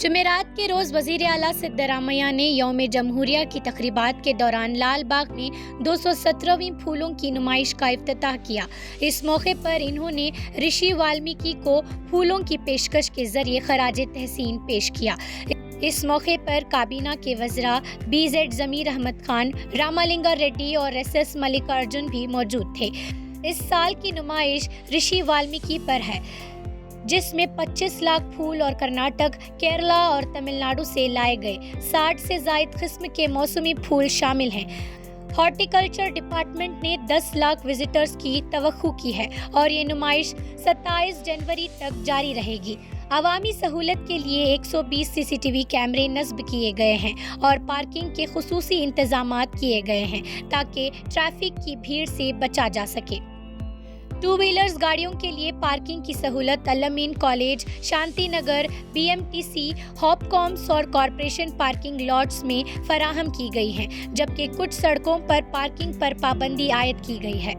जुमेरात के रोज़ वज़ीर आला सिद्दारामैया ने यौम जमहूरिया की तकरीबात के दौरान लालबाग में 217वीं फूलों की नुमाइश का इफ्तिताह किया। इस मौके पर इन्होंने ऋषि वाल्मीकि को फूलों की पेशकश के जरिए खराज तहसीन पेश किया। इस मौके पर काबीना के वज़रा BZ ज़मीर अहमद खान, रामालिंगा रेड्डी और SS मल्लिकार्जुन भी मौजूद थे। इस साल की नुमाइश ऋषि वाल्मीकि पर है, जिसमें 25 लाख फूल और कर्नाटक, केरला और तमिलनाडु से लाए गए 60 से ज़ायद किस्म के मौसमी फूल शामिल हैं। हॉर्टिकल्चर डिपार्टमेंट ने 10 लाख विजिटर्स की तवक्कु की है और ये नुमाइश 27 जनवरी तक जारी रहेगी। अवामी सहूलत के लिए 120 CCTV कैमरे नस्ब किए गए हैं और पार्किंग के खुसूसी इंतजामात किए गए हैं ताकि ट्रैफिक की भीड़ से बचा जा सके। 2 व्हीलर्स गाड़ियों के लिए पार्किंग की सहूलत अल-अमीन कॉलेज, शांति नगर, BMTC, हॉपकॉम्स और कॉरपोरेशन पार्किंग लॉट्स में फराहम की गई है, जबकि कुछ सड़कों पर पार्किंग पर पाबंदी आयद की गई है।